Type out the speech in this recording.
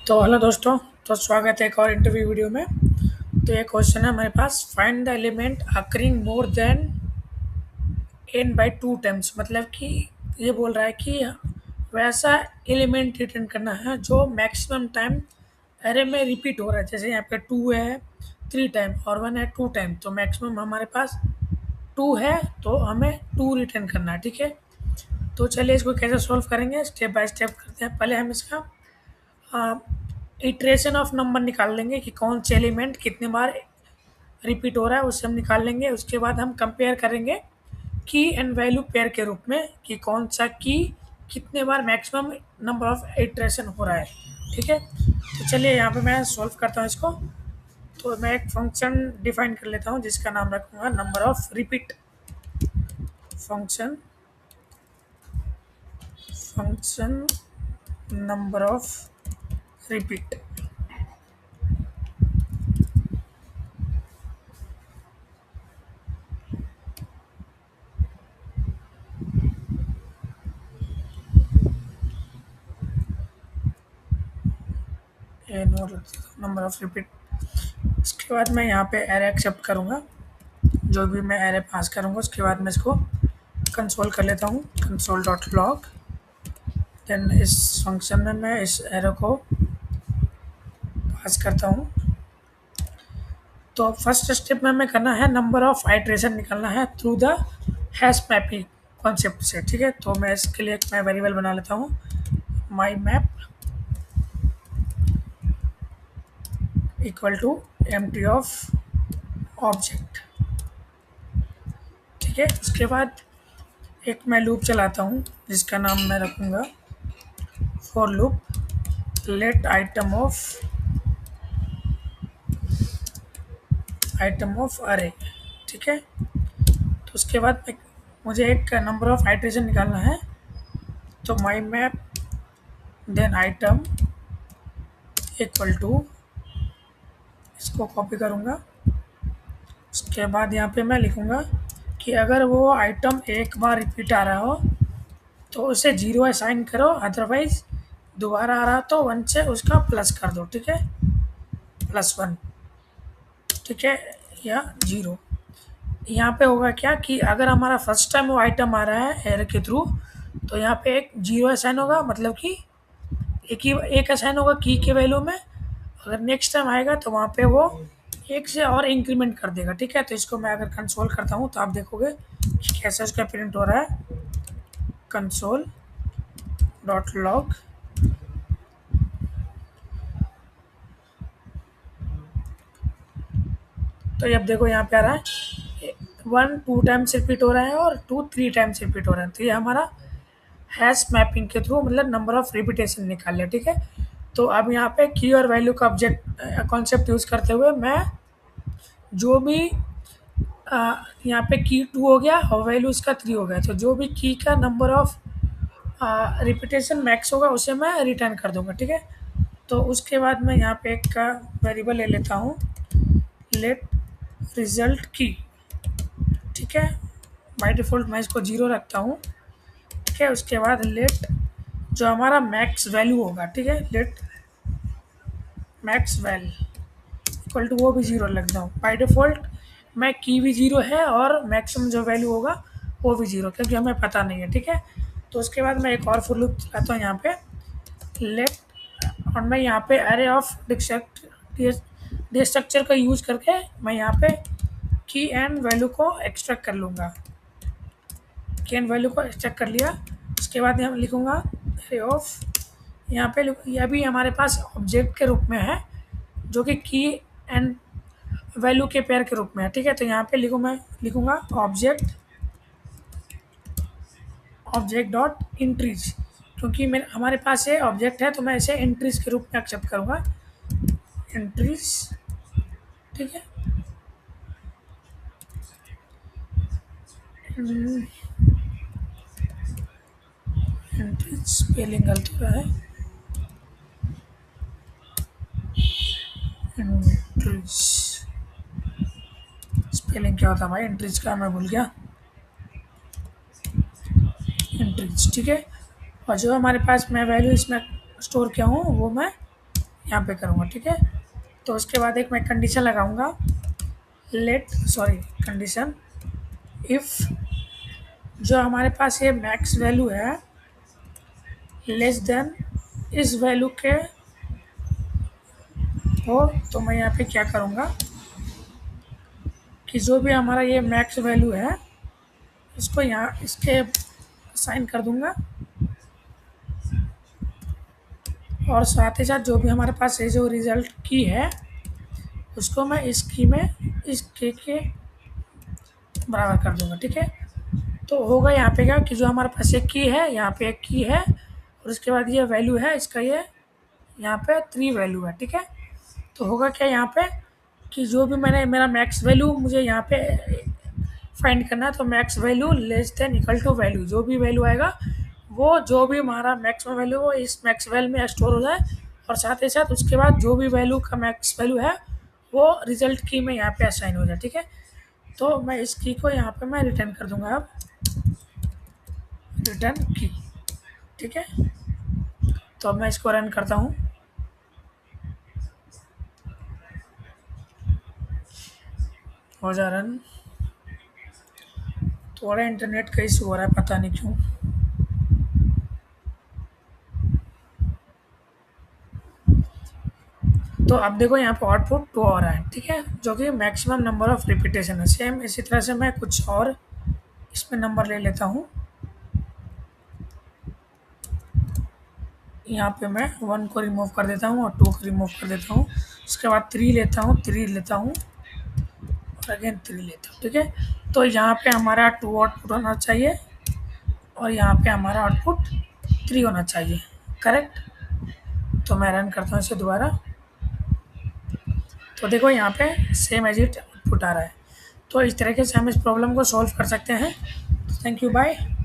तो हेलो दोस्तों। तो स्वागत है एक और इंटरव्यू वीडियो में। तो ये क्वेश्चन है हमारे पास, find the element occurring more than n by two times. मतलब कि ये बोल रहा है कि वैसा एलिमेंट रिटर्न करना है जो मैक्सिमम टाइम एरे में रिपीट हो रहा है। जैसे यहाँ पे टू है थ्री टाइम और वन है टू टाइम, तो मैक्सिमम हमारे पास टू है, तो हमें टू रिटर्न करना है। ठीक है, तो चलिए इसको कैसे सॉल्व करेंगे, स्टेप बाय स्टेप करते हैं। पहले हम इसका इटरेशन ऑफ नंबर निकाल लेंगे कि कौन से एलिमेंट कितने बार रिपीट हो रहा है, उससे हम निकाल लेंगे। उसके बाद हम कंपेयर करेंगे की एंड वैल्यू पेयर के रूप में कि कौन सा की कितने बार मैक्सिमम नंबर ऑफ इटरेशन हो रहा है। ठीक है, तो चलिए यहाँ पे मैं सॉल्व करता हूँ इसको। तो मैं एक फंक्शन डिफाइन कर लेता हूँ जिसका नाम रखूँगा number of repeat. Function function number of repeat. ये नोट नंबर ऑफ रिपीट। इसके बाद मैं यहाँ पे एरे एक्सेप्ट करूँगा, जो भी मैं एरे पास करूँगा उसके बाद मैं इसको कंसोल कर लेता हूँ, कंसोल डॉट लॉग। देन इस फंक्शन में मैं इस एरे को पास करता हूँ। तो फर्स्ट स्टेप में हमें करना है नंबर ऑफ आइट्रेशन निकालना है through the hash mapping concept से। ठीक है, तो मैं इसके लिए एक मैं वेरिएबल बना लेता हूँ, my map equal to empty of object. ठीक है, उसके बाद एक मैं लूप चलाता हूँ जिसका नाम मैं रखूँगा for loop let item of array. ठीक है, तो उसके बाद मुझे एक नंबर ऑफ आइट्रेशन निकालना है, तो my map then item equal to, इसको कॉपी करूँगा। उसके बाद यहाँ पे मैं लिखूँगा कि अगर वो आइटम एक बार रिपीट आ रहा हो तो उसे जीरो असाइन करो, अदरवाइज दोबारा आ रहा तो वन से उसका प्लस कर दो। ठीक है, प्लस वन। ठीक है, या जीरो। यहाँ पे होगा क्या कि अगर हमारा फर्स्ट टाइम वो आइटम आ रहा है एरर के थ्रू, तो यहाँ पे एक जीरो असाइन होगा, मतलब कि एक असाइन होगा की के वैल्यू में। अगर नेक्स्ट टाइम आएगा तो वहाँ पे वो एक से और इंक्रीमेंट कर देगा। ठीक है, तो इसको मैं अगर कंसोल करता हूँ तो आप देखोगे कि कैसे उसका प्रिंट हो रहा है, कंसोल डॉट लॉग। तो ये अब देखो यहाँ पे आ रहा है वन टू टाइम्स रिपीट हो रहा है और टू थ्री टाइम्स रिपीट हो रहा है। तो ये हमारा हैश मैपिंग के थ्रू मतलब नंबर ऑफ रिपीटेशन निकाल लिया। ठीक है, तो अब यहाँ पे की और वैल्यू का ऑब्जेक्ट कॉन्सेप्ट यूज़ करते हुए मैं जो भी यहाँ पे की टू हो गया और वैल्यू इसका थ्री हो गया, तो जो भी की का नंबर ऑफ रिपीटेशन मैक्स होगा उसे मैं रिटर्न कर दूंगा। ठीक है, तो उसके बाद मैं यहाँ पे एक का वेरिएबल ले लेता हूँ, लेट रिजल्ट की। ठीक है, बाय डिफ़ॉल्ट मैं इसको जीरो रखता हूँ। ठीक है, उसके बाद लेट जो हमारा मैक्स वैल्यू होगा, ठीक है, let max value equal to वो भी जीरो लगता हूँ। बाय डिफ़ॉल्ट मैं की भी जीरो है और मैक्सिमम जो वैल्यू होगा वो भी जीरो, क्योंकि हमें पता नहीं है। ठीक है, तो उसके बाद मैं एक और फॉर लूप चलाता हूँ यहाँ पे लेट, और मैं यहाँ पे एरे ऑफ डे स्ट्रक्चर का यूज़ करके मैं यहाँ पे की एंड वैल्यू को एक्सट्रैक्ट कर लूँगा। की एंड वैल्यू को एक्सट्रैक्ट कर लिया, उसके बाद यहाँ लिखूँगा एरे ऑफ, यहाँ पे यह भी हमारे पास ऑब्जेक्ट के रूप में है जो कि की एंड वैल्यू के पेयर के रूप में है। ठीक है, तो यहाँ पे मैं लिखूँगा ऑब्जेक्ट डॉट इंट्रीज, क्योंकि मेरे हमारे पास ये ऑब्जेक्ट है तो मैं इसे इंट्रीज के रूप में एक्सेप्ट करूँगा, इंट्रीज। ठीक है, इंट्रीज स्पेलिंग गलत हो रहा है, इंट्रीज स्पेलिंग क्या होता है भाई इंट्रीज का, मैं भूल गया, इंट्रीज। ठीक है, और जो हमारे पास मैं वैल्यू इसमें स्टोर किया हूँ वो मैं यहाँ पे करूँगा, ठीक है। तो उसके बाद एक मैं कंडीशन लगाऊंगा, कंडीशन इफ़ जो हमारे पास ये मैक्स वैल्यू है लेस देन इस वैल्यू के हो, तो मैं यहाँ पे क्या करूँगा कि जो भी हमारा ये मैक्स वैल्यू है इसको यहाँ इसके साइन कर दूंगा, और साथ ही साथ जो भी हमारे पास ये जो रिज़ल्ट की है उसको मैं इस की में इस के बराबर कर दूंगा, ठीक है। तो होगा यहाँ पे क्या कि जो हमारे पास एक की है, यहाँ पे एक की है, और उसके बाद ये वैल्यू है इसका, ये यहाँ पे 3 वैल्यू है, ठीक है। तो होगा क्या यहाँ पे कि जो भी मैंने मेरा मैक्स वैल्यू मुझे यहाँ पे फाइंड करना है, तो max value less than equal to value, जो भी वैल्यू आएगा वो जो भी हमारा मैक्सिमम वैल्यू वो इस मैक्स वैल्यू में स्टोर हो जाए, और साथ ही साथ उसके बाद जो भी वैल्यू का मैक्स वैल्यू है वो रिजल्ट की में यहाँ पे असाइन हो जाए, ठीक है। तो मैं इस की को यहाँ पे मैं रिटर्न कर दूंगा, अब रिटर्न की, ठीक है। तो अब मैं इसको रन करता हूँ, हो जा रन। थोड़ा इंटरनेट का इशू हो रहा है, पता नहीं क्यों। तो अब देखो यहाँ पे आउटपुट 2 आ रहा है, ठीक है, जो कि मैक्सिमम नंबर ऑफ रिपीटेशन है। सेम इसी तरह से मैं कुछ और इसमें नंबर ले लेता हूँ। यहाँ पे मैं 1 को रिमूव कर देता हूँ और 2 को रिमूव कर देता हूँ। उसके बाद 3 लेता हूँ, 3 लेता हूँ और अगेन 3 लेता हूँ, ठीक है। तो यहाँ पे हमारा 2 आउटपुट होना चाहिए और यहाँ पे हमारा आउटपुट 3 होना चाहिए, करेक्ट। तो मैं रन करता हूँ इसे दोबारा, तो देखो यहाँ पे सेम एज इट आउटपुट आ रहा है। तो इस तरीके से हम इस प्रॉब्लम को सॉल्व कर सकते हैं। Thank you, bye.